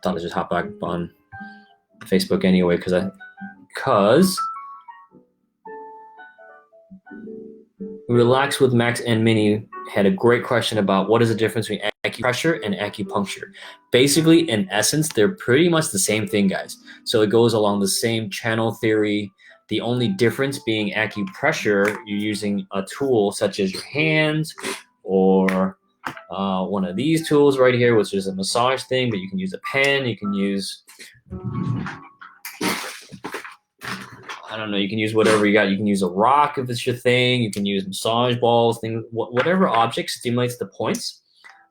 thought I'd just hop back on Facebook anyway because Relax with Max and Minnie had a great question about what is the difference between acupressure and acupuncture. Basically, in essence, they're pretty much the same thing, guys. So it goes along the same channel theory. The only difference being acupressure, you're using a tool such as your hands or one of these tools right here, which is a massage thing, but you can use a pen, you can use, I don't know, you can use whatever you got. You can use a rock if it's your thing. You can use massage balls, things, whatever object stimulates the points.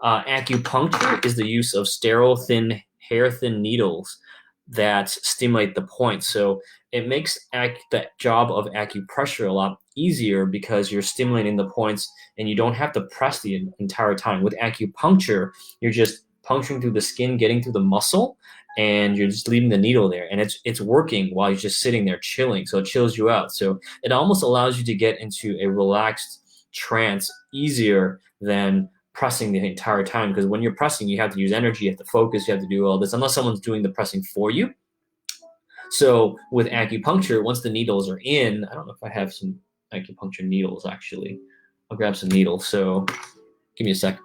Acupuncture is the use of sterile, thin, hair-thin needles that stimulate the points. So it makes the job of acupressure a lot easier because you're stimulating the points and you don't have to press the entire time. With acupuncture, you're just puncturing through the skin, getting through the muscle, and you're just leaving the needle there, and it's working while you're just sitting there chilling. So it chills you out. So it almost allows you to get into a relaxed trance easier than pressing the entire time, because when you're pressing, you have to use energy, you have to focus, you have to do all this, unless someone's doing the pressing for you. So with acupuncture, once the needles are in, I don't know if I have some acupuncture needles actually. I'll grab some needles. So give me a sec.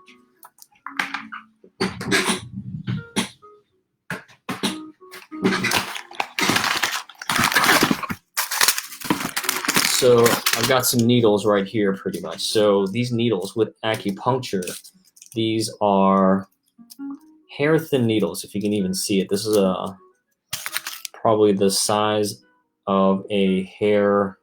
So I've got some needles right here pretty much. So these needles with acupuncture, these are hair thin needles, if you can even see it. This is probably the size of a hair,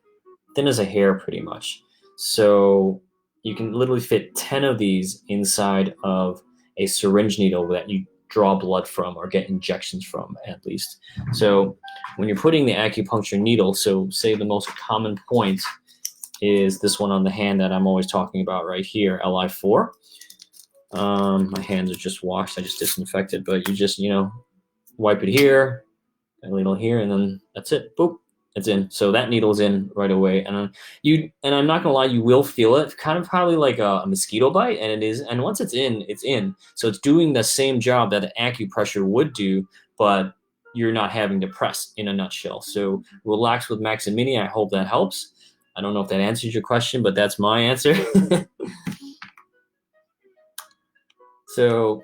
thin as a hair pretty much. So you can literally fit 10 of these inside of a syringe needle that you draw blood from or get injections from at least. So when you're putting the acupuncture needle, so say the most common point is this one on the hand that I'm always talking about right here, Li4. My hands are just washed, I just disinfected, but you just, wipe it here, a needle here, and then that's it, boop, it's in. So that needle's in right away, and I'm not gonna lie, you will feel it, kind of probably like a mosquito bite, and it is. And once it's in, it's in. So it's doing the same job that acupressure would do, but you're not having to press, in a nutshell. So Relax with Max and Minnie. I hope that helps. I don't know if that answers your question, but that's my answer. So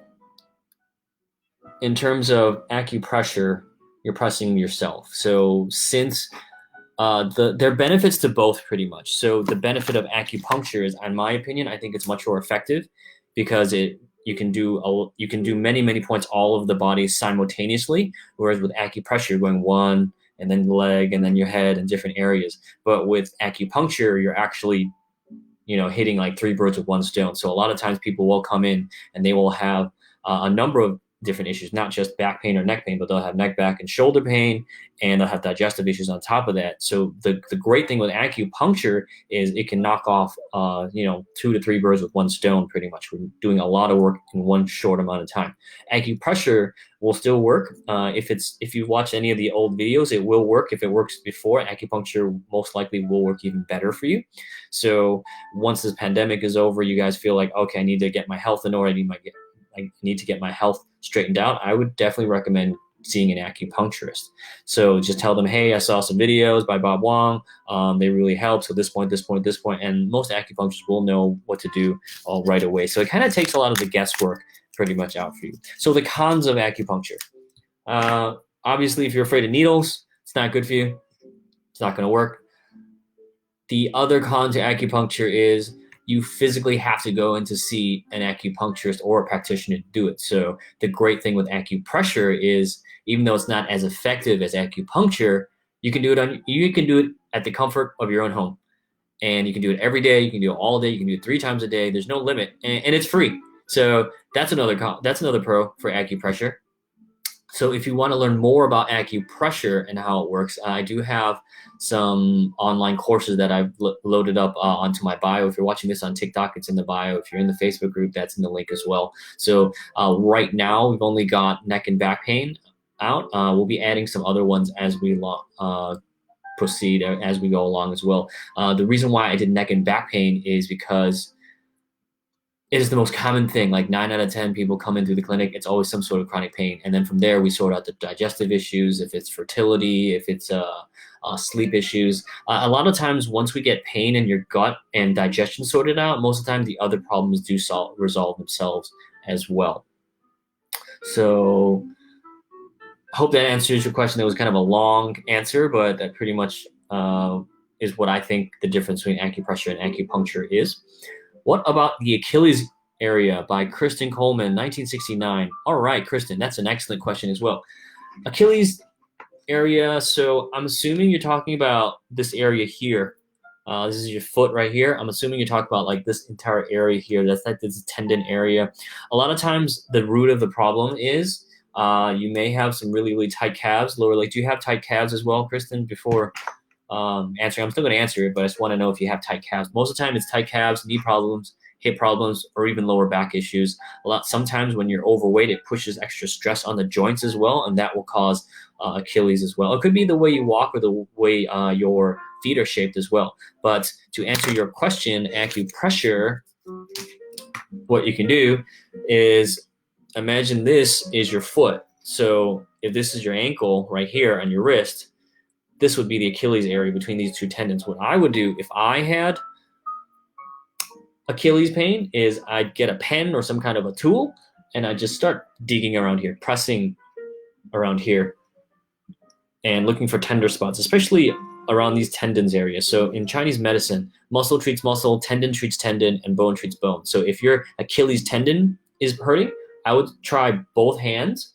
in terms of acupressure, you're pressing yourself. So since there are benefits to both pretty much. So the benefit of acupuncture is, in my opinion, I think it's much more effective because you can do many points all of the body simultaneously, whereas with acupressure you're going one and then the leg and then your head and different areas. But with acupuncture you're actually hitting like 3 birds with 1 stone. So a lot of times people will come in and they will have a number of different issues, not just back pain or neck pain, but they'll have neck, back, and shoulder pain, and they'll have digestive issues on top of that. So the great thing with acupuncture is it can knock off 2 to 3 birds with 1 stone pretty much. We're doing a lot of work in one short amount of time. Acupressure will still work. If you watch any of the old videos, it will work. If it works before, acupuncture most likely will work even better for you. So once this pandemic is over, you guys feel like, okay, I need to get my health in order. I need to get my health straightened out. I would definitely recommend seeing an acupuncturist. So just tell them, hey, I saw some videos by Bob Wong. They really help. So this point, and most acupuncturists will know what to do all right away. So it kind of takes a lot of the guesswork pretty much out for you. So the cons of acupuncture. Obviously, if you're afraid of needles, it's not good for you. It's not going to work. The other con to acupuncture is you physically have to go in to see an acupuncturist or a practitioner to do it. So the great thing with acupressure is, even though it's not as effective as acupuncture, you can do it at the comfort of your own home. And you can do it every day, you can do it all day, you can do it 3 times a day. There's no limit, and it's free. So that's another pro for acupressure. So if you want to learn more about acupressure and how it works, I do have some online courses that I've loaded up onto my bio. If you're watching this on TikTok, it's in the bio. If you're in the Facebook group, that's in the link as well. So right now, we've only got neck and back pain out. We'll be adding some other ones as we proceed, as we go along as well. The reason why I did neck and back pain is because is the most common thing. Like 9 out of 10 people come in through the clinic, it's always some sort of chronic pain. And then from there, we sort out the digestive issues, if it's fertility, if it's sleep issues. A lot of times, once we get pain in your gut and digestion sorted out, most of the time the other problems do resolve themselves as well. So I hope that answers your question. That was kind of a long answer, but that pretty much is what I think the difference between acupressure and acupuncture is. What about the Achilles area by Kristen Coleman, 1969? All right, Kristen, that's an excellent question as well. Achilles area, so I'm assuming you're talking about this area here. This is your foot right here. I'm assuming you're talking about like this entire area here. That's like this tendon area. A lot of times the root of the problem is you may have some really, really tight calves, lower leg. Do you have tight calves as well, Kristen, before answering? I'm still going to answer it, but I just want to know if you have tight calves. Most of the time it's tight calves, knee problems, hip problems, or even lower back issues. Sometimes when you're overweight, it pushes extra stress on the joints as well, and that will cause Achilles as well. It could be the way you walk or the way your feet are shaped as well. But to answer your question, acupressure, what you can do is imagine this is your foot. So if this is your ankle right here on your wrist, this would be the Achilles area between these two tendons. What I would do if I had Achilles pain is I'd get a pen or some kind of a tool and I'd just start digging around here, pressing around here and looking for tender spots, especially around these tendons areas. So in Chinese medicine, muscle treats muscle, tendon treats tendon, and bone treats bone. So if your Achilles tendon is hurting, I would try both hands.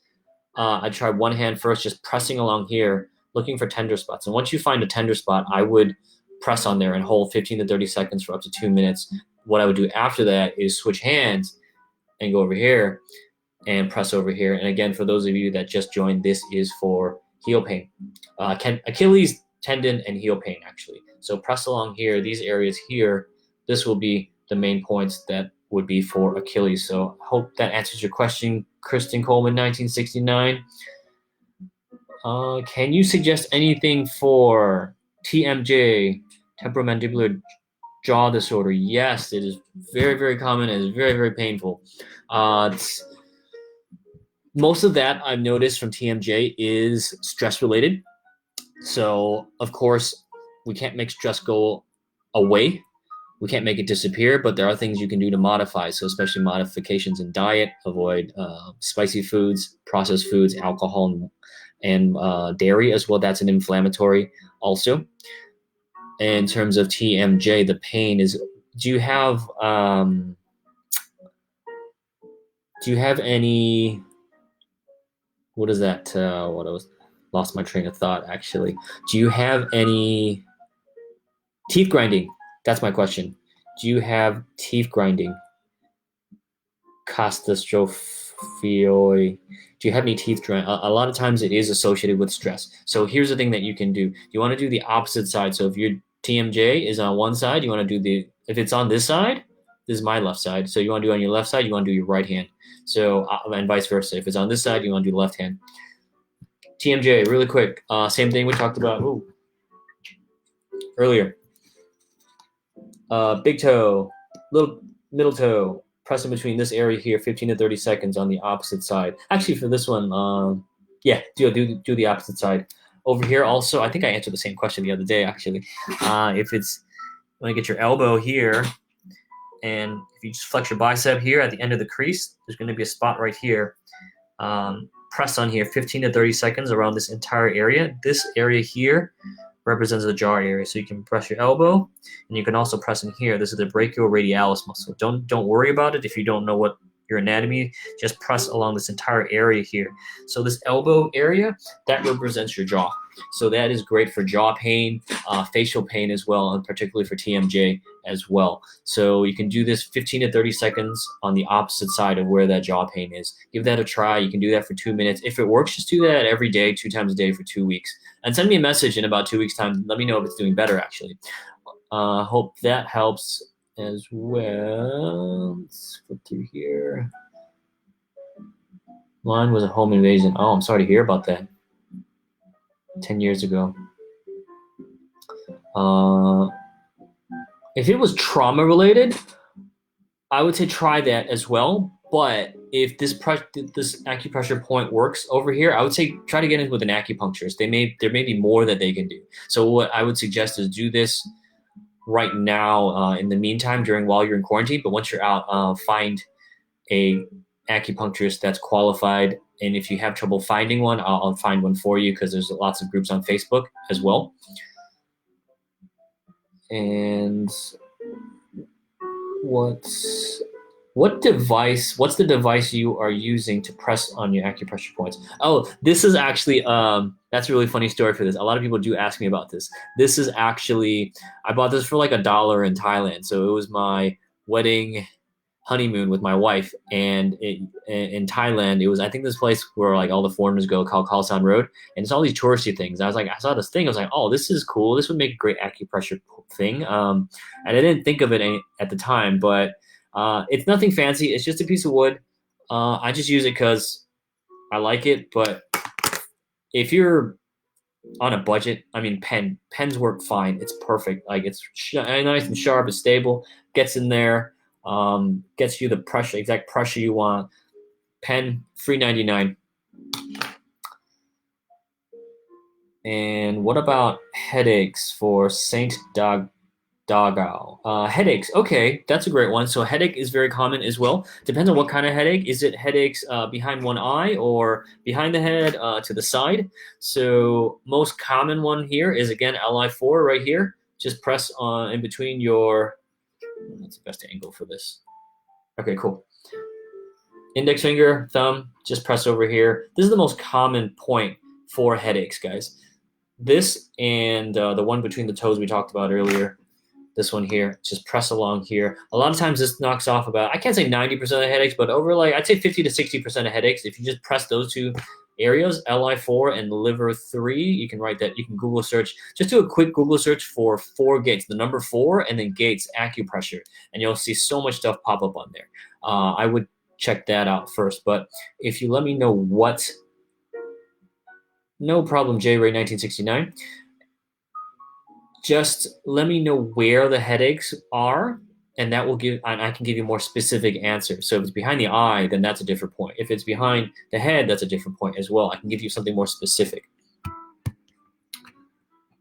I'd try one hand first, just pressing along here, looking for tender spots. And once you find a tender spot, I would press on there and hold 15 to 30 seconds for up to 2 minutes. What I would do after that is switch hands and go over here and press over here. And again, for those of you that just joined, this is for heel pain. Achilles tendon and heel pain, actually. So press along here, these areas here, this will be the main points that would be for Achilles. So I hope that answers your question, Kristen Coleman, 1969. Can you suggest anything for TMJ, temporomandibular jaw disorder? Yes, it is very, very common. It is very, very painful. Most of that I've noticed from TMJ is stress related. So, of course, we can't make stress go away. We can't make it disappear, but there are things you can do to modify. So, especially modifications in diet, avoid spicy foods, processed foods, alcohol, and dairy as well. That's an inflammatory also. In terms of TMJ, the pain is. Do you have any? What is that? What I was lost my train of thought. Actually, do you have any teeth grinding? That's my question. Do you have teeth grinding? Catastrophioi. Do you have any teeth grinding? A lot of times it is associated with stress. So here's the thing that you can do. You want to do the opposite side. So if your TMJ is on one side, you want to do if it's on this side, this is my left side. So you want to do on your left side, you want to do your right hand. So, and vice versa. If it's on this side, you want to do the left hand. TMJ, really quick. Same thing we talked about earlier. Big toe, little middle toe, press in between this area here, 15 to 30 seconds on the opposite side. Actually, for this one, do the opposite side. Over here also, I think I answered the same question the other day, actually. If it's, when you get your elbow here, and if you just flex your bicep here at the end of the crease, there's going to be a spot right here. Press on here 15 to 30 seconds around this entire area. This area here represents the jaw area. So you can press your elbow, and you can also press in here. This is the brachioradialis muscle. Don't worry about it if you don't know what your anatomy. Just press along this entire area here. So this elbow area, that represents your jaw. So that is great for jaw pain, facial pain as well, and particularly for TMJ as well. So you can do this 15 to 30 seconds on the opposite side of where that jaw pain is. Give that a try. You can do that for 2 minutes. If it works, just do that every day, 2 times a day for 2 weeks. And send me a message in about 2 weeks' time. Let me know if it's doing better, actually. Hope that helps as well. Let's flip through here. Mine was a home invasion. Oh, I'm sorry to hear about that. 10 years ago. If it was trauma related, I would say try that as well. But if this acupressure point works over here, I would say try to get in with an acupuncturist. There may be more that they can do. So what I would suggest is do this right now in the meantime while you're in quarantine. But once you're out, find a acupuncturist that's qualified. And if you have trouble finding one, I'll find one for you because there's lots of groups on Facebook as well. And what's the device you are using to press on your acupressure points? Oh, this is actually that's a really funny story for this. A lot of people do ask me about this. This is actually, I bought this for like $1 in Thailand. So it was my wedding honeymoon with my wife, and in Thailand, it was, I think, this place where like all the foreigners go, called Khao San Road, and it's all these touristy things. I saw this thing, I was like, oh, this is cool. This would make a great acupressure thing. And I didn't think of it at the time, but it's nothing fancy. It's just a piece of wood. I just use it because I like it. But if you're on a budget, I mean, pens work fine. It's perfect. Like it's nice and sharp. It's stable. Gets in there. Gets you the exact pressure you want. Pen, free 99. And what about headaches for Saint Dogao? Headaches, okay, that's a great one. So headache is very common as well. Depends on what kind of headache. Is it headaches behind one eye or behind the head to the side? So most common one here is, again, Li4 right here. Just press on in between your, that's the best angle for this. Okay, cool. Index finger, thumb, just press over here. This is the most common point for headaches, guys. This and the one between the toes we talked about earlier, this one here, just press along here. A lot of times this knocks off about, I can't say 90% of headaches, but over like, I'd say 50 to 60% of headaches. If you just press those two areas, Li4 and liver 3, you can write that, you can Google search, just do a quick Google search for 4 gates, the number 4 and then gates acupressure, and you'll see so much stuff pop up on there. I would check that out first, but if you let me know what, no problem, J Ray 1969. Just let me know where the headaches are, and that will give, and I can give you more specific answers. So if it's behind the eye, then that's a different point. If it's behind the head, that's a different point as well. I can give you something more specific.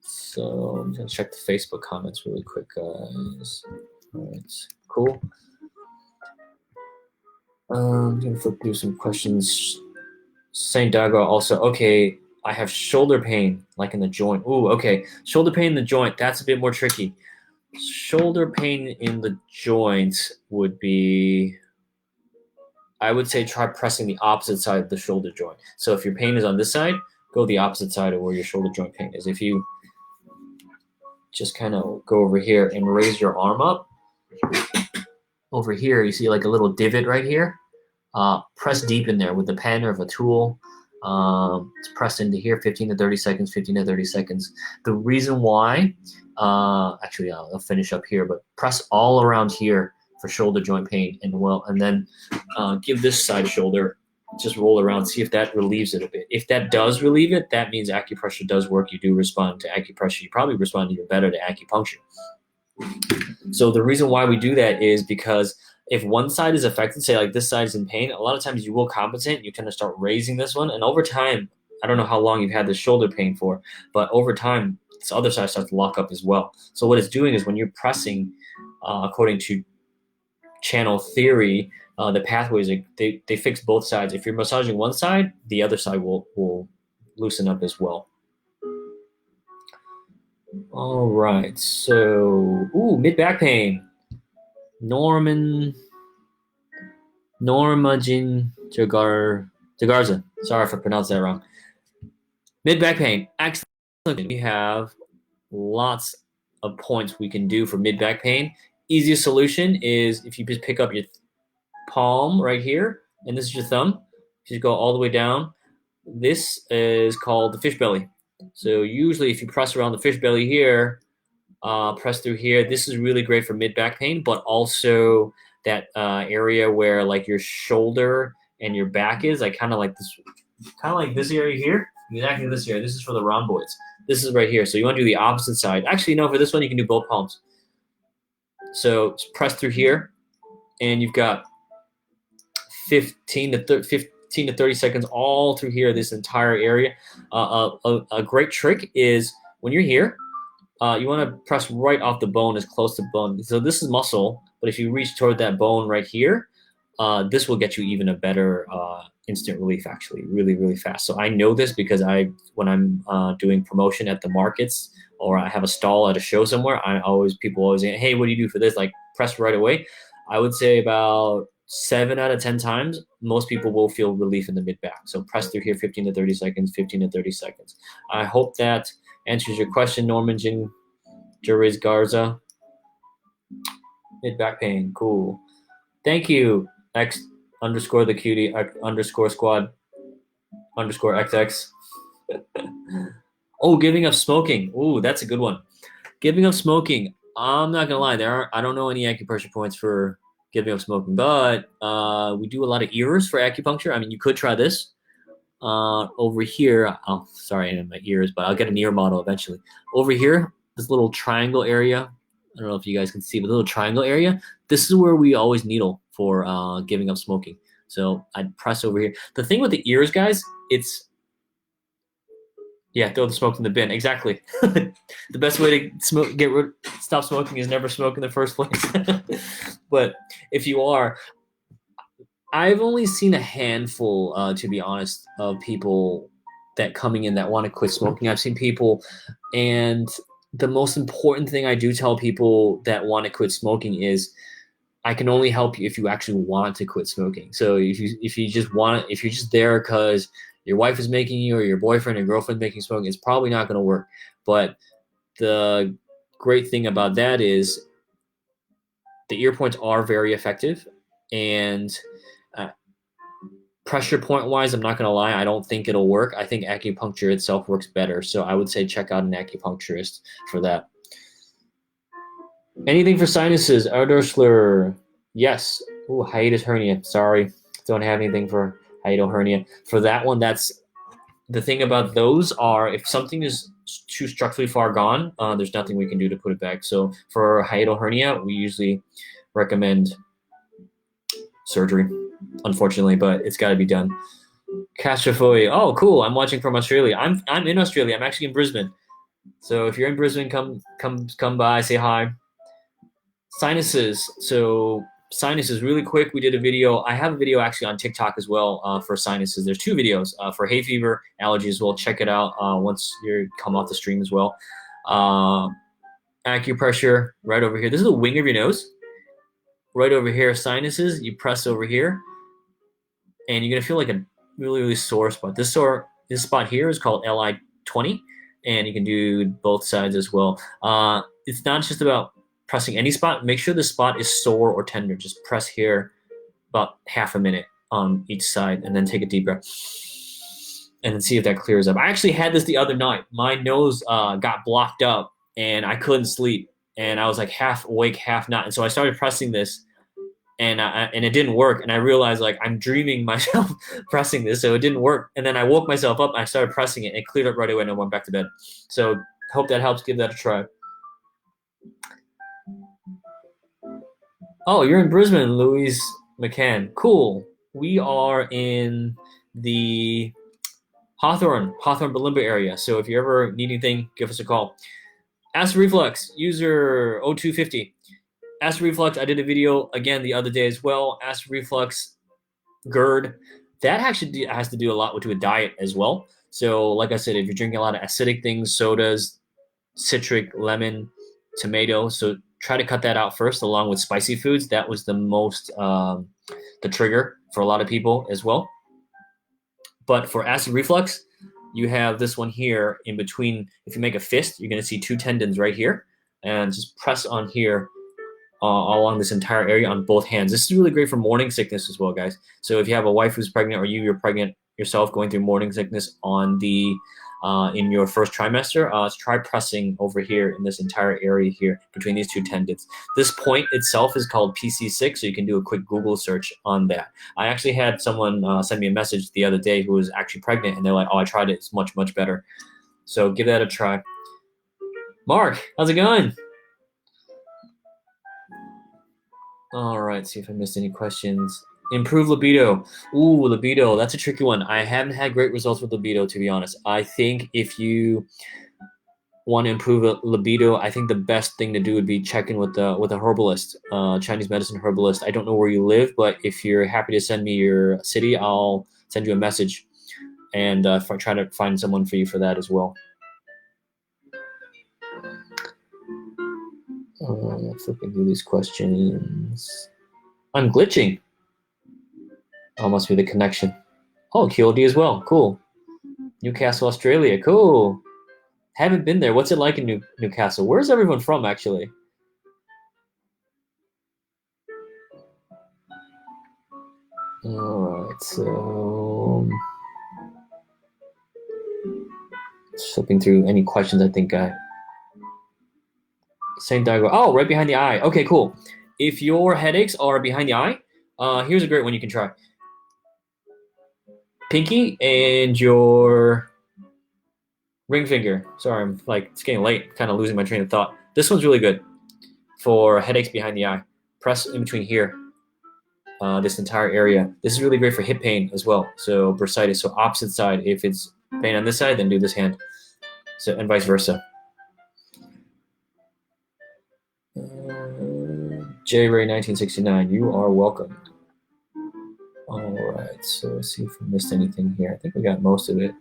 So I'm gonna check the Facebook comments really quick, guys. All right, cool. I'm gonna flip through some questions. Saint Dago also, okay, I have shoulder pain, like in the joint. Ooh, okay. Shoulder pain in the joint, that's a bit more tricky. Shoulder pain in the joint would be, I would say try pressing the opposite side of the shoulder joint. So if your pain is on this side, go the opposite side of where your shoulder joint pain is. If you just kind of go over here and raise your arm up, over here, you see like a little divot right here. Press deep in there with a pen or with a tool. It's pressed into here 15 to 30 seconds, 15 to 30 seconds. The reason why, actually I'll finish up here, but press all around here for shoulder joint pain, and then give this side shoulder, just roll around, see if that relieves it a bit. If that does relieve it, that means acupressure does work. You do respond to acupressure. You probably respond even better to acupuncture. So the reason why we do that is because if one side is affected, say like this side is in pain, a lot of times you will compensate. You kind of start raising this one, and over time, I don't know how long you've had this shoulder pain for, but over time, this other side starts to lock up as well. So what it's doing is when you're pressing, according to channel theory, the pathways, they fix both sides. If you're massaging one side, the other side will loosen up as well. All right, so, mid back pain. Norma Jean Jagarza. Sorry if I pronounced that wrong. Mid back pain. Excellent. We have lots of points we can do for mid back pain. Easiest solution is if you just pick up your palm right here, and this is your thumb. You just go all the way down. This is called the fish belly. So usually if you press around the fish belly here, press through here. This is really great for mid back pain, but also that area where like your shoulder and your back is, like kind of like this area here. Exactly this area. This is for the rhomboids. This is right here. So you want to do the opposite side. Actually, no, for this one you can do both palms. So press through here and you've got 15 to 30 seconds all through here, this entire area. A great trick is when you're here, you want to press right off the bone, as close to bone. So this is muscle, but if you reach toward that bone right here, this will get you even a better instant relief, actually, really, really fast. So I know this because when I'm doing promotion at the markets, or I have a stall at a show somewhere, people always say, hey, what do you do for this? Like, press right away. I would say about 7 out of 10 times, most people will feel relief in the mid back. So press through here 15 to 30 seconds, 15 to 30 seconds. I hope that answers your question, Norman Jerez Garza. Mid back pain, cool. Thank you, X underscore the cutie underscore squad underscore XX. Oh, giving up smoking. Ooh, that's a good one. Giving up smoking. I'm not gonna lie, I don't know any acupressure points for giving up smoking, but we do a lot of ears for acupuncture. I mean, you could try this. Over here, oh, sorry, I have my ears, but I'll get an ear model eventually. Over here, this little triangle area. I don't know if you guys can see, but the little triangle area. This is where we always needle for giving up smoking. So I'd press over here. The thing with the ears, guys, throw the smoke in the bin. Exactly. The best way to stop smoking is never smoke in the first place. But if you are, I've only seen a handful, to be honest, of people that coming in that want to quit smoking. I've seen people, and the most important thing I do tell people that want to quit smoking is I can only help you if you actually want to quit smoking. So if you're just there because your wife is making you, or your boyfriend or girlfriend making smoking, it's probably not going to work. But the great thing about that is the ear points are very effective, and pressure point wise, I'm not going to lie, I don't think it'll work. I think acupuncture itself works better. So I would say check out an acupuncturist for that. Anything for sinuses? Erdőschler. Yes. Ooh, hiatus hernia. Sorry. Don't have anything for hiatal hernia. For that one, that's the thing about those are if something is too structurally far gone, there's nothing we can do to put it back. So for hiatal hernia, we usually recommend surgery, unfortunately, but it's got to be done. Castrofoy. Oh, cool. I'm watching from Australia. I'm in Australia. I'm actually in Brisbane. So if you're in Brisbane, come by, say hi. Sinuses. So sinuses, really quick. We did a video. I have a video actually on TikTok as well for sinuses. There's 2 videos for hay fever, allergies as well. Check it out once you come off the stream as well. Acupressure right over here. This is the wing of your nose. Right over here, sinuses. You press over here, and you're gonna feel like a really, really sore spot. This spot here is called LI20, and you can do both sides as well. It's not just about pressing any spot. Make sure the spot is sore or tender. Just press here about half a minute on each side, and then take a deep breath, and then see if that clears up. I actually had this the other night. My nose got blocked up, and I couldn't sleep, and I was like half awake, half not. And so I started pressing this, and it didn't work. And I realized like I'm dreaming myself pressing this, so it didn't work. And then I woke myself up, and I started pressing it, and it cleared up right away, and I went back to bed. So hope that helps. Give that a try. Oh, you're in Brisbane, Louise McCann. Cool. We are in the Hawthorne, Bulimba area. So if you ever need anything, give us a call. Acid reflux, user 0250. Acid reflux, I did a video again the other day as well. Acid reflux, Gerd. That actually has to do a lot with a diet as well. So like I said, if you're drinking a lot of acidic things, sodas, citric, lemon, tomato, so try to cut that out first, along with spicy foods. That was the most the trigger for a lot of people as well. But for acid reflux, you have this one here in between. If you make a fist, you're going to see 2 tendons right here, and just press on here along this entire area on both hands. This is really great for morning sickness as well, guys. So if you have a wife who's pregnant, or you're pregnant yourself going through morning sickness on the in your first trimester, try pressing over here in this entire area here between these 2 tendons. This point itself is called PC6, so you can do a quick Google search on that. I actually had someone send me a message the other day who was actually pregnant, and they're like, oh, I tried it. It's much, much better. So give that a try. Mark, how's it going? All right, see if I missed any questions. Improve libido. Ooh, libido. That's a tricky one. I haven't had great results with libido, to be honest. I think if you want to improve a libido, I think the best thing to do would be check in with a herbalist, Chinese medicine herbalist. I don't know where you live, but if you're happy to send me your city, I'll send you a message and try to find someone for you for that as well. Flipping through these questions. I'm glitching. Oh, must be the connection. Oh, QLD as well. Cool. Newcastle, Australia. Cool. Haven't been there. What's it like in Newcastle? Where's everyone from, actually? All right, so flipping through any questions I think same diagram. Oh, right behind the eye. Okay, cool. If your headaches are behind the eye, here's a great one you can try. Pinky and your ring finger. Sorry, I'm it's getting late. Kind of losing my train of thought. This one's really good for headaches behind the eye. Press in between here, this entire area. This is really great for hip pain as well. So bursitis. So opposite side. If it's pain on this side, then do this hand. So and vice versa. J Ray 1969. You are welcome. All right. So let's see if we missed anything here. I think we got most of it.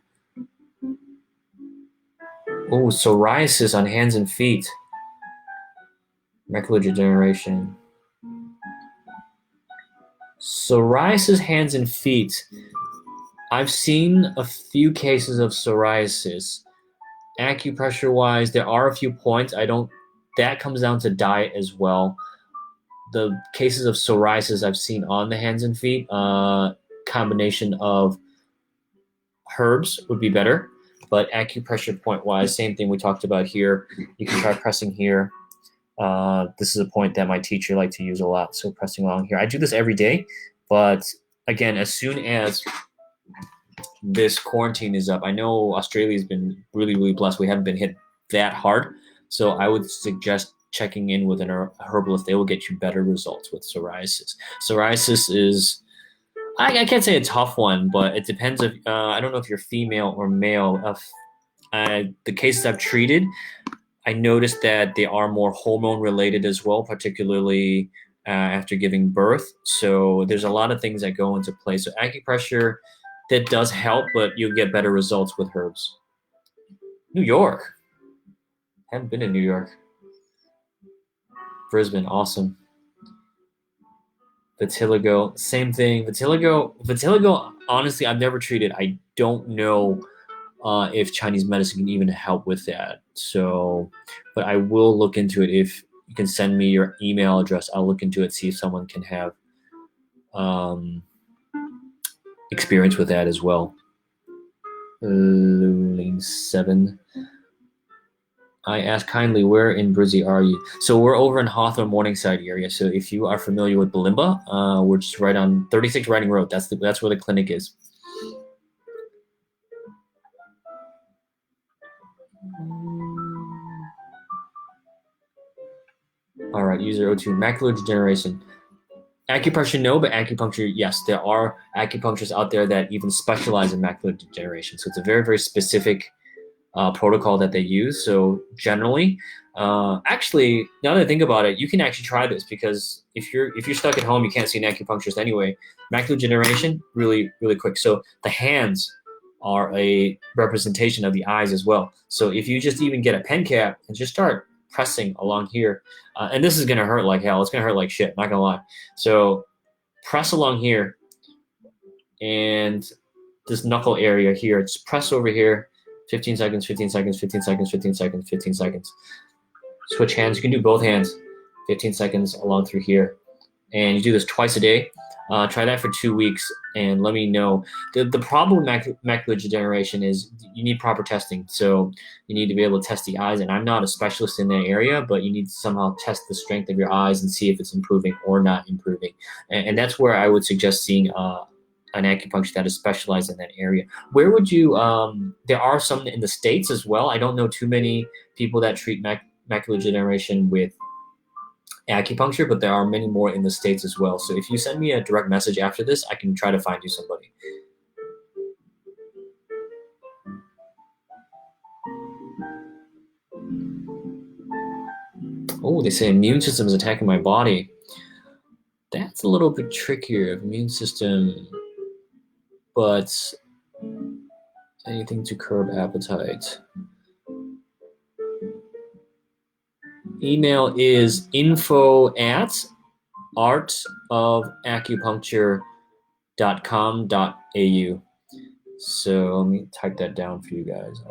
Oh, psoriasis on hands and feet. Macular degeneration. Psoriasis, hands and feet. I've seen a few cases of psoriasis. Acupressure-wise, there are a few points. That comes down to diet as well. The cases of psoriasis I've seen on the hands and feet, combination of herbs would be better. But acupressure point-wise, same thing we talked about here. You can try pressing here. This is a point that my teacher liked to use a lot. So pressing along here. I do this every day, but again, as soon as this quarantine is up, I know Australia's been really, really blessed. We haven't been hit that hard. So I would suggest checking in with an herbalist. They will get you better results with psoriasis. Psoriasis is, I can't say a tough one, but it depends if, I don't know if you're female or male. The cases I've treated, I noticed that they are more hormone related as well, particularly after giving birth. So there's a lot of things that go into play. So acupressure, that does help, but you'll get better results with herbs. New York. Haven't been to New York. Brisbane, awesome. Vitiligo, same thing. Vitiligo, honestly, I've never treated. I don't know if Chinese medicine can even help with that. So, but I will look into it. If you can send me your email address, I'll look into it, see if someone can have experience with that as well. Lane 7. I ask kindly, where in Brizzy are you? So we're over in Hawthorne Morningside area. So if you are familiar with Balimba, we're just right on 36 Riding Road. That's where the clinic is. All right, user 02, macular degeneration. Acupressure, no, but acupuncture, yes. There are acupuncturists out there that even specialize in macular degeneration. So it's a very, very specific protocol that they use. So generally, actually, now that I think about it, you can actually try this, because if you're stuck at home, you can't see an acupuncturist anyway. Macular degeneration, really, really quick. So the hands are a representation of the eyes as well. So if you just even get a pen cap and just start pressing along here, and this is gonna hurt like hell. It's gonna hurt like shit, not gonna lie. So press along here, and this knuckle area here, just press over here. 15 seconds, 15 seconds, 15 seconds, 15 seconds, 15 seconds. Switch hands. You can do both hands. 15 seconds along through here. And you do this twice a day. Try that for 2 weeks and let me know. The problem with macular degeneration is you need proper testing. So you need to be able to test the eyes. And I'm not a specialist in that area, but you need to somehow test the strength of your eyes and see if it's improving or not improving. And that's where I would suggest seeing an acupuncture that is specialized in that area. Where would you, there are some in the States as well. I don't know too many people that treat macular degeneration with acupuncture, but there are many more in the States as well. So if you send me a direct message after this, I can try to find you somebody. Oh, they say immune system is attacking my body. That's a little bit trickier. Immune system, but anything to curb appetite. Email is info@artofacupuncture.com.au. So let me type that down for you guys.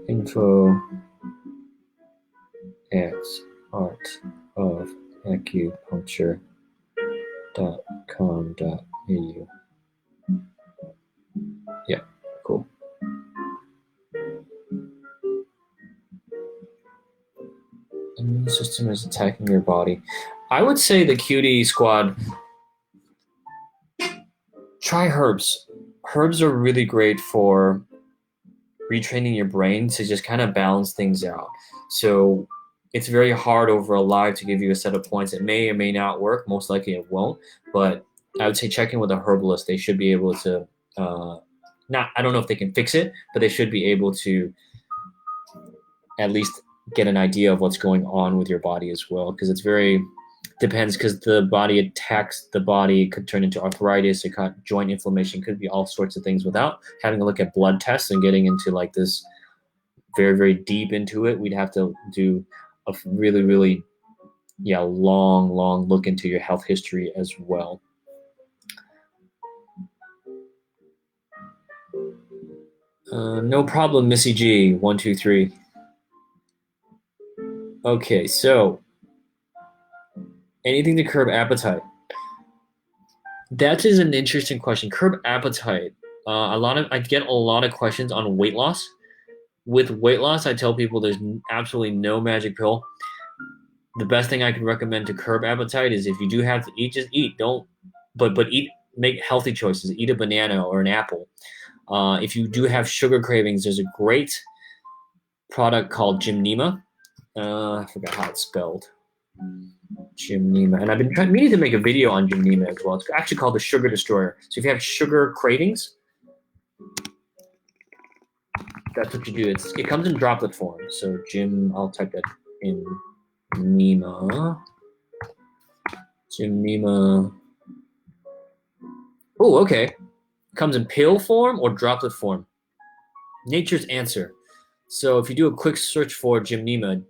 info@artofacupuncture.com.au. Yeah, cool. Immune system is attacking your body. I would say the cutie squad, try herbs. Herbs are really great for retraining your brain to just kind of balance things out. So it's very hard over a live to give you a set of points. It may or may not work. Most likely it won't. But I would say check in with a herbalist. They should be able to, I don't know if they can fix it, but they should be able to at least get an idea of what's going on with your body as well. Because it's depends, because the body attacks the body. It could turn into arthritis, it could joint inflammation, could be all sorts of things. Without having a look at blood tests and getting into like this very, very deep into it, we'd have to do a really, really long look into your health history as well. No problem, Missy G 123. Okay, so anything to curb appetite. That is an interesting question. Curb appetite. I get a lot of questions on weight loss. With weight loss, I tell people there's absolutely no magic pill. The best thing I can recommend to curb appetite is if you do have to eat, just eat. But eat. Make healthy choices. Eat a banana or an apple. If you do have sugar cravings, there's a great product called Gymnema. I forgot how it's spelled. Gymnema. And I've been meaning to make a video on Gymnema as well. It's actually called the Sugar Destroyer. So if you have sugar cravings, that's what you do. It comes in droplet form. So I'll type that in. Gymnema. Oh, okay. Comes in pill form or droplet form. Nature's answer. So if you do a quick search for Gymnema,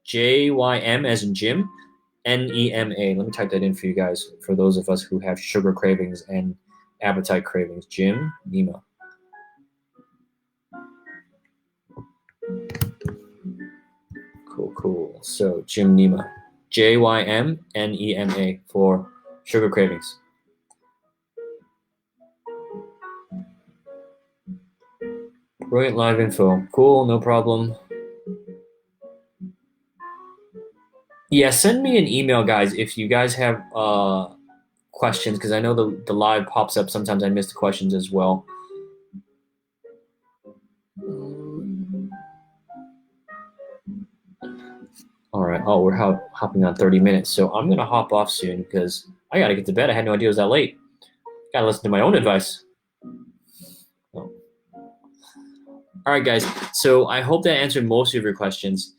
Jym as in Jim, Nema. Let me type that in for you guys, for those of us who have sugar cravings and appetite cravings. Gymnema. Cool. So Gymnema. Jymnema for sugar cravings. Brilliant live info. Cool, no problem. Yeah, send me an email, guys, if you guys have questions, because I know the live pops up. Sometimes I miss the questions as well. All right. Oh, we're hopping on 30 minutes. So I'm going to hop off soon because I got to get to bed. I had no idea it was that late. Got to listen to my own advice. Oh. All right, guys. So I hope that answered most of your questions.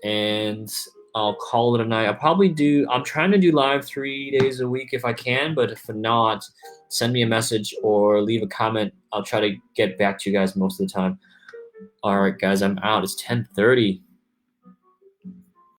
And I'll call it a night. I'm trying to do live 3 days a week if I can. But if not, send me a message or leave a comment. I'll try to get back to you guys most of the time. All right, guys. I'm out. It's 10:30.